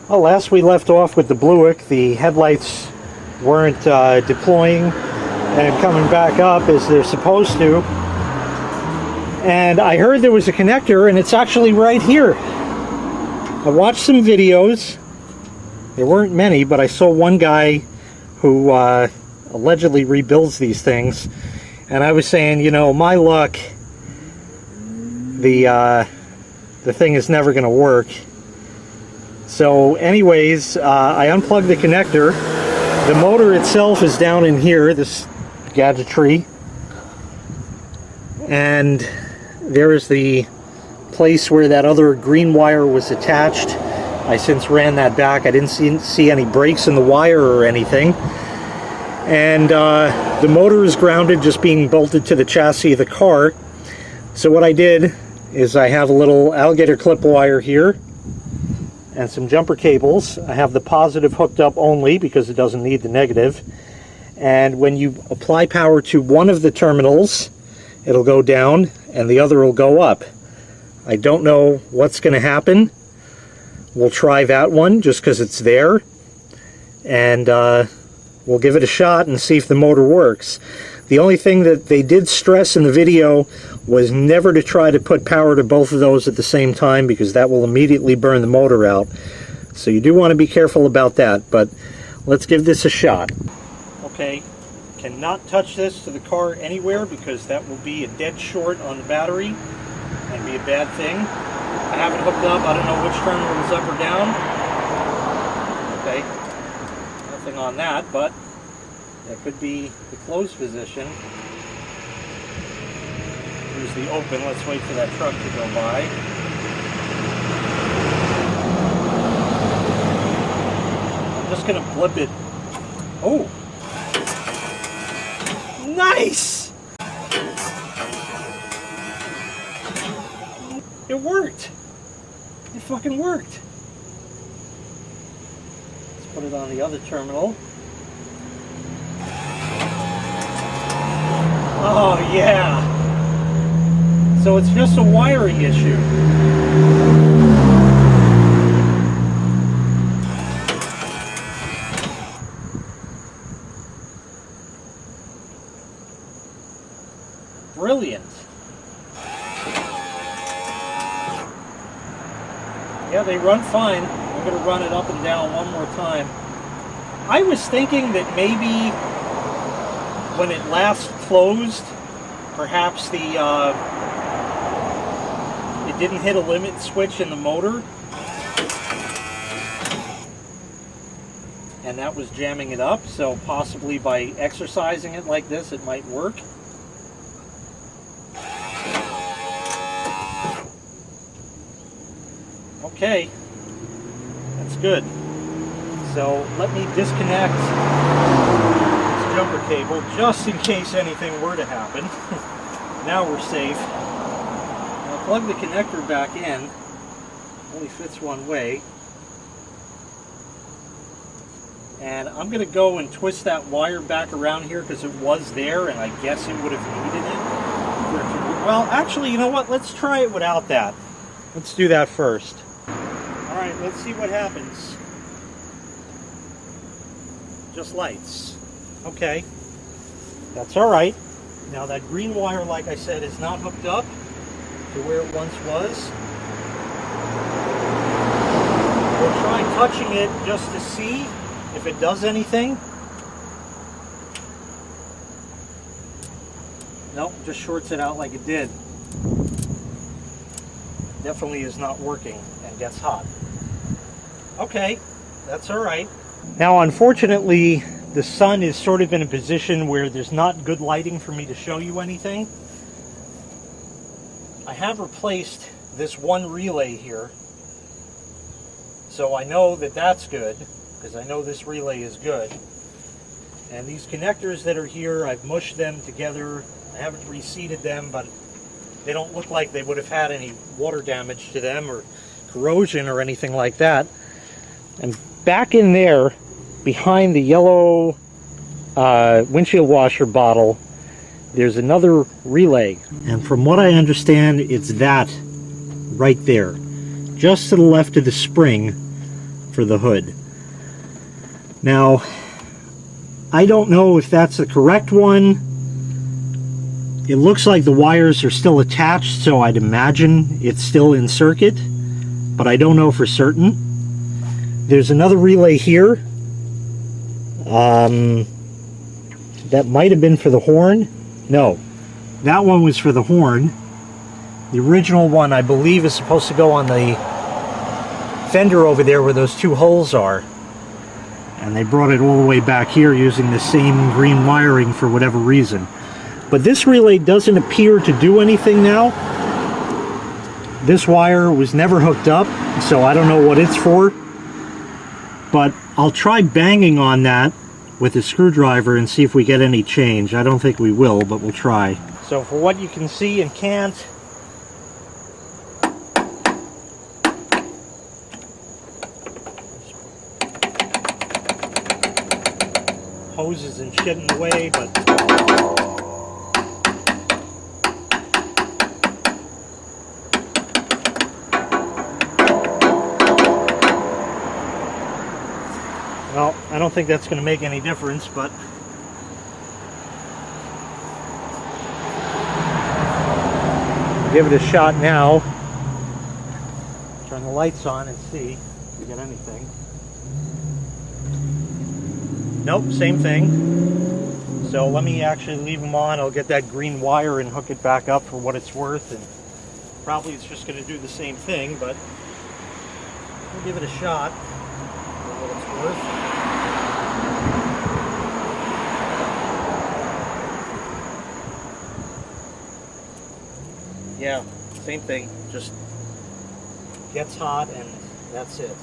Well, last we left off with the Bluick, the headlights weren't deploying and coming back up as they're supposed to. And I heard there was a connector, and it's actually right here. I watched some videos. There weren't many, but I saw one guy who allegedly rebuilds these things. And I was saying, you know, my luck, the thing is never going to work. So anyways, I unplugged the connector. The motor itself is down in here, this gadgetry. And there is the place where that other green wire was attached. I since ran that back. I didn't see any breaks in the wire or anything. And the motor is grounded, just being bolted to the chassis of the car. So what I did is I have a little alligator clip wire here and some jumper cables. I have the positive hooked up only because it doesn't need the negative. And when you apply power to one of the terminals, it'll go down and the other will go up. I don't know what's going to happen. We'll try that one just because it's there. And we'll give it a shot and see if the motor works. The only thing that they did stress in the video was never to try to put power to both of those at the same time, because that will immediately burn the motor out. So you do want to be careful about that, but let's give this a shot. Okay, cannot touch this to the car anywhere because that will be a dead short on the battery and be a bad thing. I have it hooked up. I don't know which terminal is up or down. Okay, nothing on that, but that could be the closed position. Here's the open. Let's wait for that truck to go by. I'm just going to blip it. Oh! Nice! It worked! It fucking worked! Let's put it on the other terminal. Oh yeah! So it's just a wiring issue. Brilliant. Yeah, they run fine. I'm going to run it up and down one more time. I was thinking that maybe when it last closed, perhaps it didn't hit a limit switch in the motor, and that was jamming it up. So possibly by exercising it like this, it might work. Okay, that's good. So let me disconnect this jumper cable just in case anything were to happen. Now we're safe. I'll plug the connector back in. Only fits one way. And I'm going to go and twist that wire back around here because it was there and I guess it would have needed it. Well, actually, you know what? Let's try it without that. Let's do that first. Alright, let's see what happens. Just lights. Okay. That's alright. Now that green wire, like I said, is not hooked up to where it once was. We'll try touching it just to see if it does anything. Nope, just shorts it out like it did. Definitely is not working and gets hot. Okay, that's all right. Now, unfortunately, the sun is sort of in a position where there's not good lighting for me to show you anything. I have replaced this one relay here, so I know that that's good, because I know this relay is good. And these connectors that are here, I've mushed them together. I haven't reseated them, but they don't look like they would have had any water damage to them or corrosion or anything like that. And back in there, behind the yellow windshield washer bottle, there's another relay. And from what I understand, it's that right there, just to the left of the spring for the hood. Now, I don't know if that's the correct one. It looks like the wires are still attached, so I'd imagine it's still in circuit, but I don't know for certain. There's another relay here. That might have been for the horn. No, that one was for the horn. The original one, I believe, is supposed to go on the fender over there where those two holes are. And they brought it all the way back here using the same green wiring for whatever reason. But this relay doesn't appear to do anything now. This wire was never hooked up, so I don't know what it's for. But I'll try banging on that with a screwdriver and see if we get any change. I don't think we will, but we'll try. So for what you can see and can't, hoses and shit in the way, but well, I don't think that's going to make any difference, but give it a shot now. Turn the lights on and see if we get anything. Nope, same thing. So let me actually leave them on. I'll get that green wire and hook it back up for what it's worth, and probably it's just going to do the same thing, but we'll give it a shot for what it's worth. Yeah, same thing, just gets hot and that's it.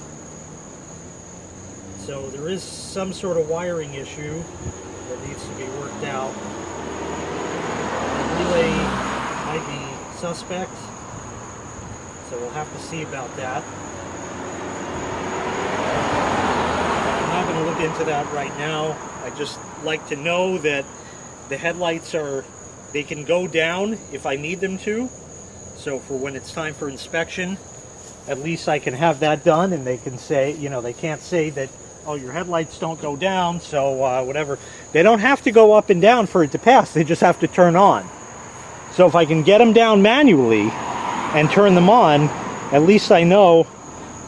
So there is some sort of wiring issue that needs to be worked out. The relay might be suspect, so we'll have to see about that. I'm not going to look into that right now. I just like to know that the headlights they can go down if I need them to. So for when it's time for inspection, at least I can have that done, and they can say, you know, they can't say that, oh, your headlights don't go down, so whatever. They don't have to go up and down for it to pass. They just have to turn on. So if I can get them down manually and turn them on, at least I know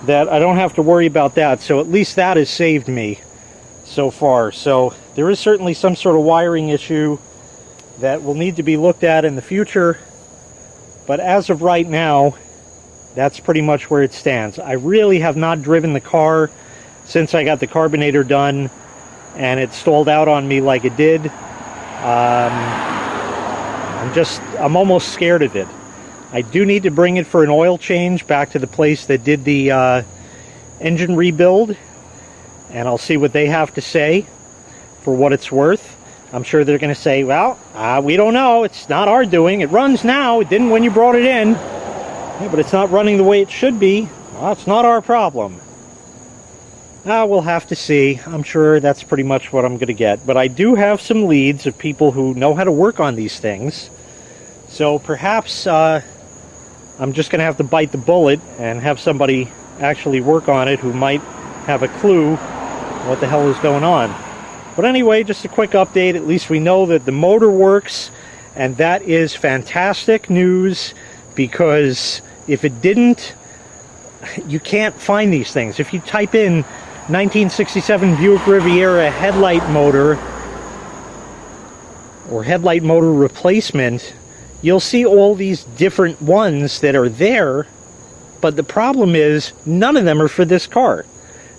that I don't have to worry about that. So at least that has saved me so far. So there is certainly some sort of wiring issue that will need to be looked at in the future. But as of right now, that's pretty much where it stands. I really have not driven the car since I got the carbonator done and it stalled out on me like it did. I'm almost scared of it. I do need to bring it for an oil change back to the place that did the engine rebuild, and I'll see what they have to say for what it's worth. I'm sure they're going to say, well, we don't know, it's not our doing, it runs now, it didn't when you brought it in. Yeah, but it's not running the way it should be. Well, it's not our problem. We'll have to see. I'm sure that's pretty much what I'm going to get. But I do have some leads of people who know how to work on these things. So perhaps I'm just going to have to bite the bullet and have somebody actually work on it who might have a clue what the hell is going on. But anyway, just a quick update. At least we know that the motor works, and that is fantastic news, because if it didn't, you can't find these things. If you type in 1967 Buick Riviera headlight motor or headlight motor replacement, you'll see all these different ones that are there, but the problem is none of them are for this car.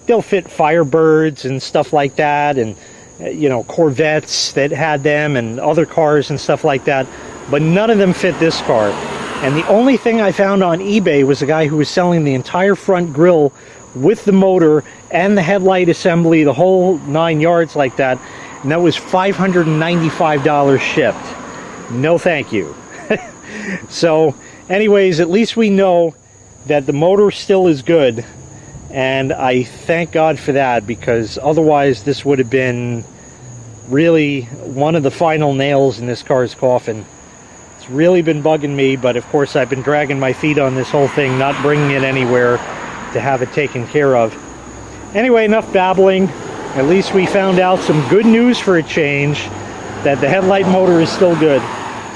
They'll fit Firebirds and stuff like that, and you know, Corvettes that had them, and other cars and stuff like that, but none of them fit this car. And the only thing I found on eBay was a guy who was selling the entire front grille with the motor and the headlight assembly, the whole 9 yards like that, and that was $595 shipped. No thank you. So anyways, at least we know that the motor still is good, and I thank God for that, because otherwise this would have been really one of the final nails in this car's coffin. It's really been bugging me, but of course I've been dragging my feet on this whole thing, not bringing it anywhere to have it taken care of. Anyway, enough babbling. At least we found out some good news for a change, that the headlight motor is still good.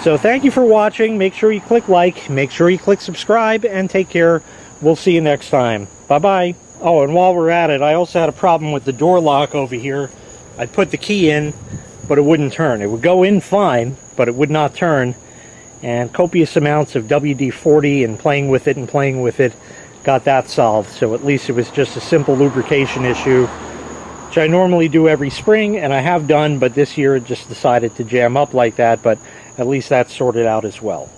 So thank you for watching. Make sure you click like, make sure you click subscribe, and take care. We'll see you next time. Bye-bye. Oh, and while we're at it, I also had a problem with the door lock over here. I put the key in, but it wouldn't turn. It would go in fine, but it would not turn. And copious amounts of WD-40 and playing with it got that solved. So at least it was just a simple lubrication issue, which I normally do every spring, and I have done, but this year it just decided to jam up like that, but at least that's sorted out as well.